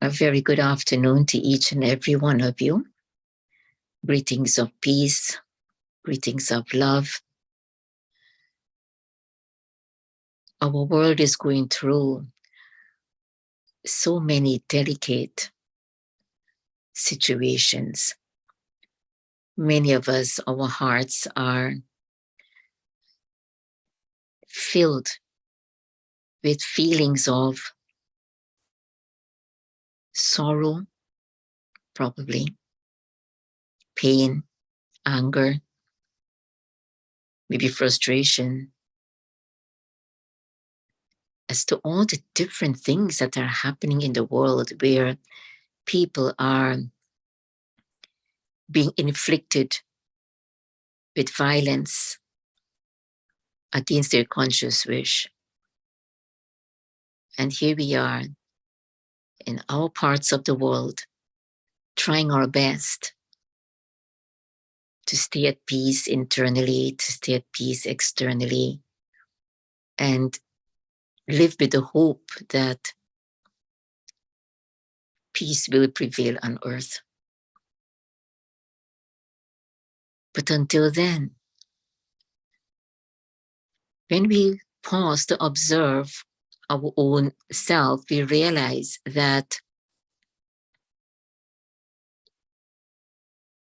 A very good afternoon to each and every one of you. Greetings of peace, greetings of love. Our world is going through so many delicate situations. Many of us, our hearts are filled with feelings of sorrow, probably, pain, anger, maybe frustration, as to all the different things that are happening in the world where people are being inflicted with violence against their conscious wish. And here we are in our parts of the world, trying our best to stay at peace internally, to stay at peace externally, and live with the hope that peace will prevail on earth. But until then, when we pause to observe our own self, we realize that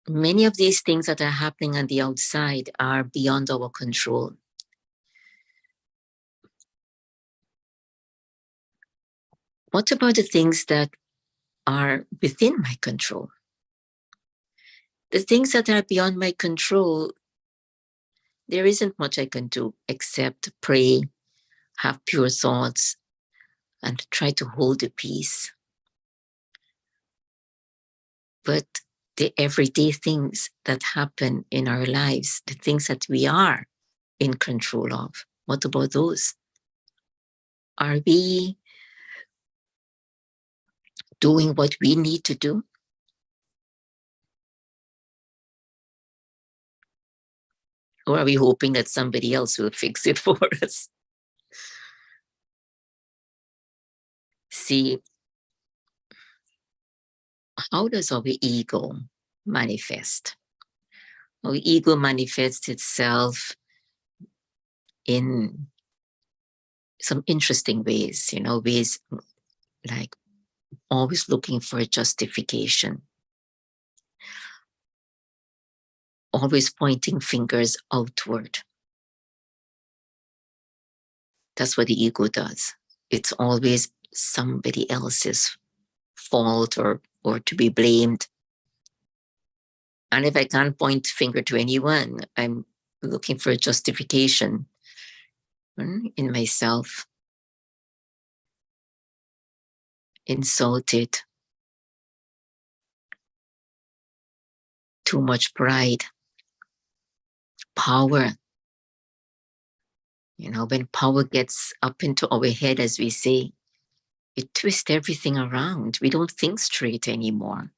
many of these things that are happening on the outside are beyond our control. What about the things that are within my control? The things that are beyond my control, there isn't much I can do except pray, have pure thoughts, and try to hold the peace. But the everyday things that happen in our lives, the things that we are in control of, what about those? Are we doing what we need to do? Or are we hoping that somebody else will fix it for us? See, how does our ego manifest? Our ego manifests itself in some interesting ways, ways like always looking for a justification, always pointing fingers outward. That's what the ego does. It's always somebody else's fault or to be blamed. And if I can't point finger to anyone, I'm looking for a justification in myself. Insulted. Too much pride. Power. When power gets up into our head, as we say, it twists everything around. We don't think straight anymore.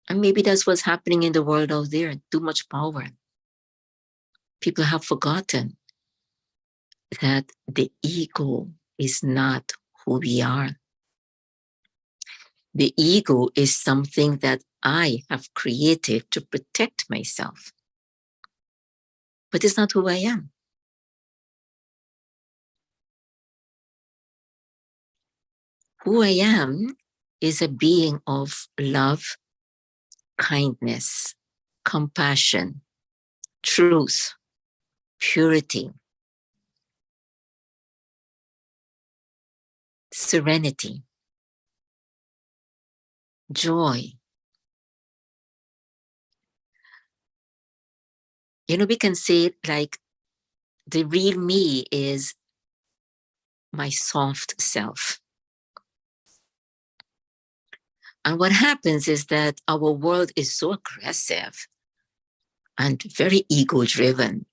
And maybe that's what's happening in the world out there. Too much power. People have forgotten that the ego is not who we are. The ego is something that I have created to protect myself. But it's not who I am. Who I am is a being of love, kindness, compassion, truth, purity, serenity, joy. We can say it like the real me is my soft self. And what happens is that our world is so aggressive and very ego-driven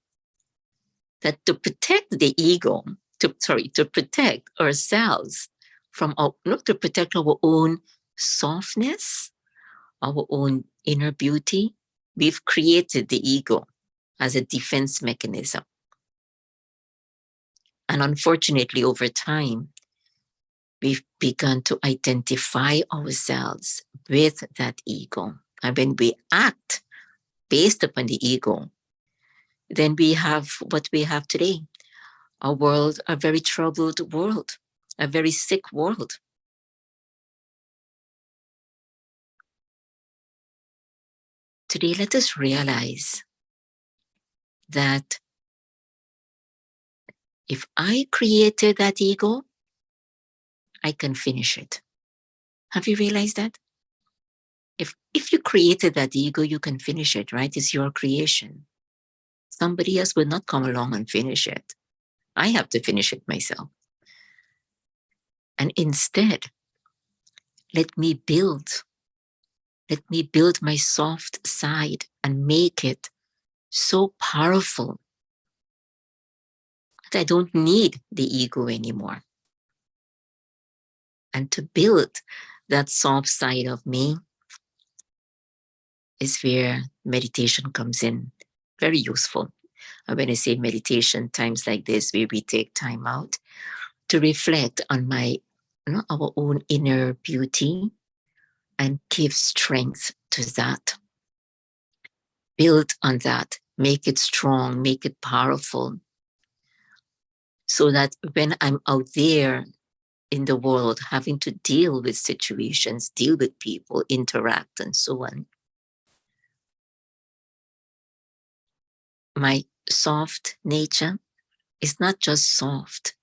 that to protect the ego, to protect ourselves from, to protect our own softness, our own inner beauty, we've created the ego as a defense mechanism. And unfortunately, over time, we've begun to identify ourselves with that ego. And when we act based upon the ego, then we have what we have today. A world, a very troubled world, a very sick world. Today, let us realize that if I created that ego, I can finish it. Have you realized that? If you created that ego, you can finish it, right? It's your creation. Somebody else will not come along and finish it. I have to finish it myself. And instead, let me build my soft side and make it so powerful that I don't need the ego anymore. And to build that soft side of me is where meditation comes in. Very useful. And when I say meditation, times like this, where we take time out to reflect on our own inner beauty and give strength to that. Build on that, make it strong, make it powerful, so that when I'm out there in the world having to deal with situations, deal with people, interact, and so on, my soft nature is not just soft,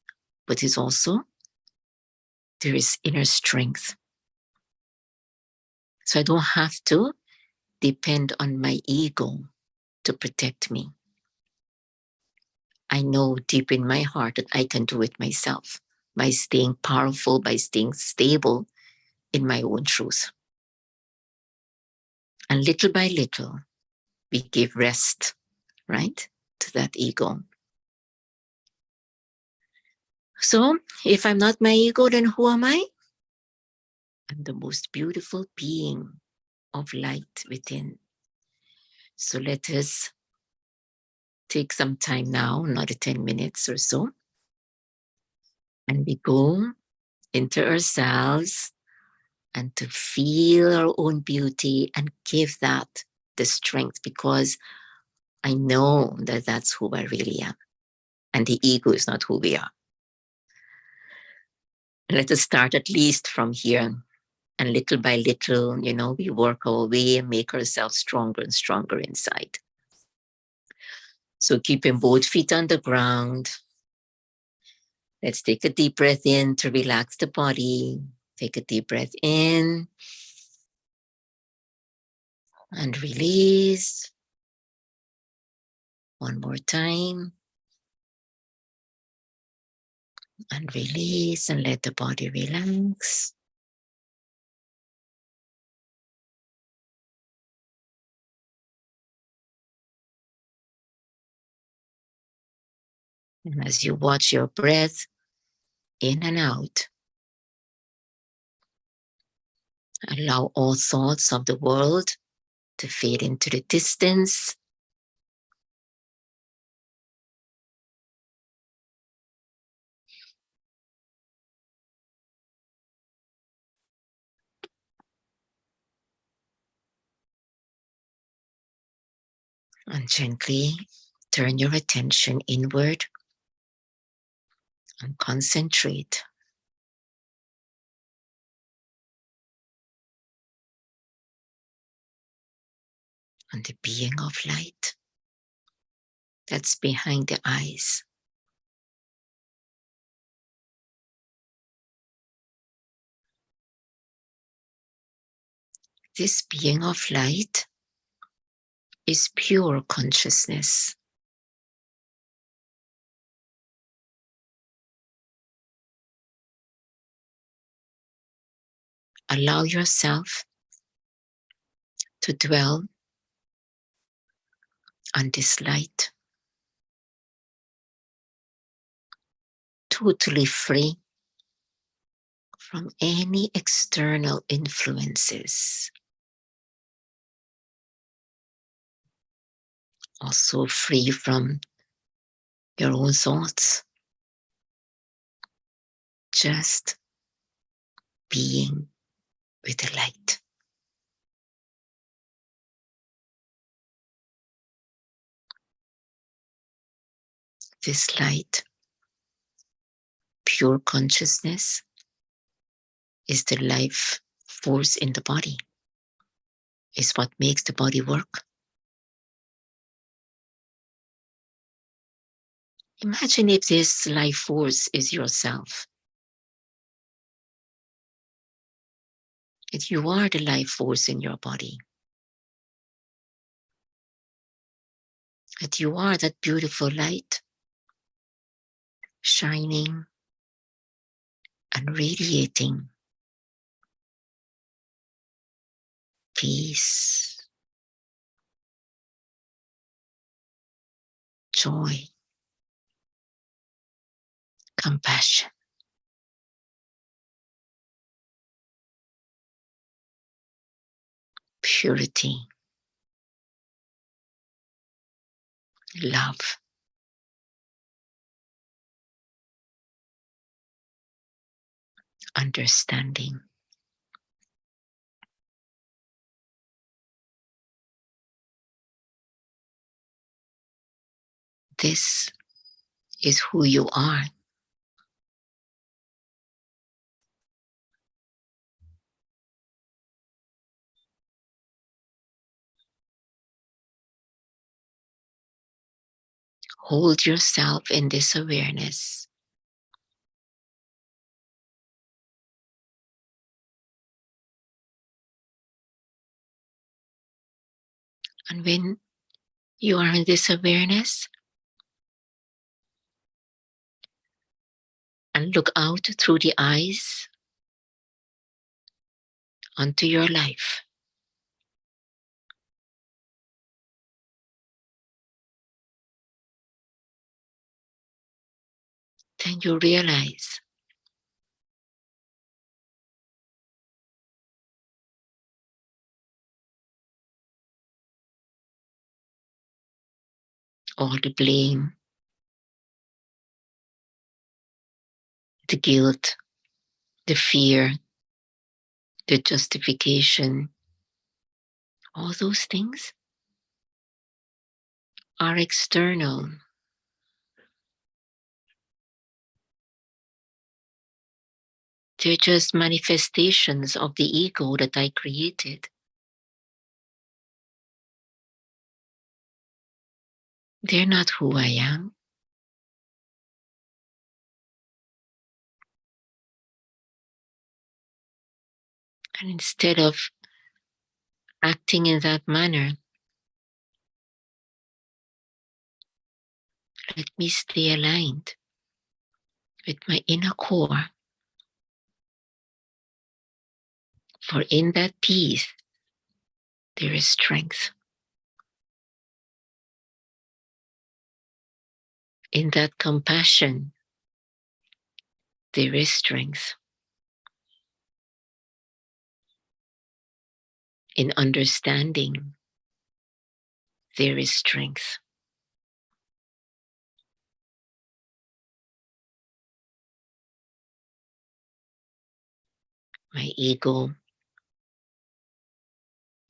but is also, there is inner strength. So I don't have to depend on my ego to protect me. I know deep in my heart that I can do it myself by staying powerful, by staying stable in my own truth. And little by little, we give rest, right, to that ego. So if I'm not my ego, then who am I? I'm the most beautiful being of light within. So let us take some time now, another 10 minutes or so, and we go into ourselves and to feel our own beauty and give that the strength, because I know that that's who I really am. And the ego is not who we are. Let us start at least from here. And little by little, we work our way and make ourselves stronger and stronger inside. So keeping both feet on the ground. Let's take a deep breath in to relax the body. Take a deep breath in and release. One more time. And release and let the body relax. And as you watch your breath in and out, allow all thoughts of the world to fade into the distance. And gently turn your attention inward and concentrate on the being of light that's behind the eyes. This being of light is pure consciousness. Allow yourself to dwell on this light, totally free from any external influences. Also free from your own thoughts. Just being with the light. This light, pure consciousness, is the life force in the body, is what makes the body work. Imagine if this life force is yourself. That you are the life force in your body. That you are that beautiful light, shining and radiating peace, joy, compassion, purity, love, understanding. This is who you are. Hold yourself in this awareness. And when you are in this awareness, and look out through the eyes onto your life. Then you realize all the blame, the guilt, the fear, the justification, all those things are external. They're just manifestations of the ego that I created. They're not who I am. And instead of acting in that manner, let me stay aligned with my inner core. For in that peace, there is strength. In that compassion, there is strength. In understanding, there is strength. My ego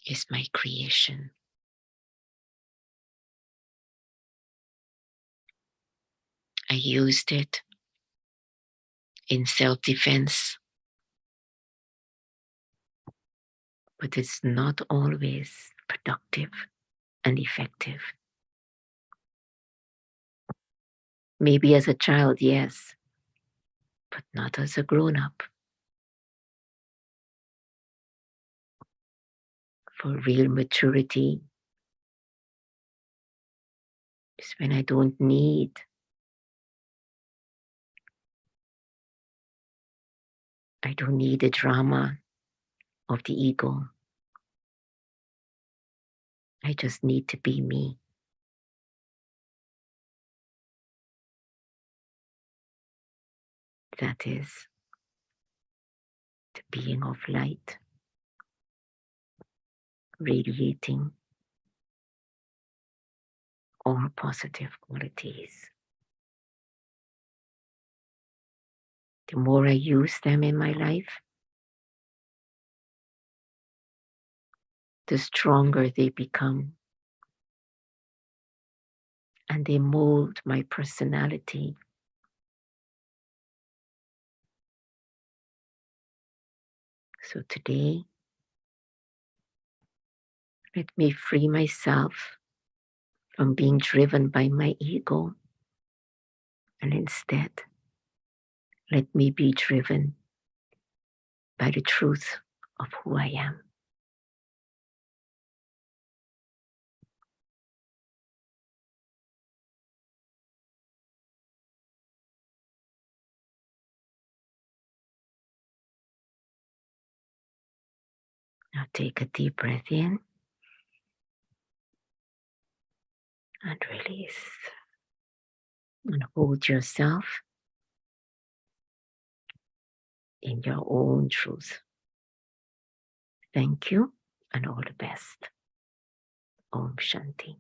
is my creation. I used it in self-defense, but it's not always productive and effective. Maybe as a child, yes, but not as a grown-up. For real maturity is when I don't need the drama of the ego. I just need to be me. That is the being of light, radiating all positive qualities. The more I use them in my life, the stronger they become. And they mold my personality. So today, let me free myself from being driven by my ego. And instead, let me be driven by the truth of who I am. Now take a deep breath in and release. And hold yourself in your own truth. Thank you and all the best. Om Shanti.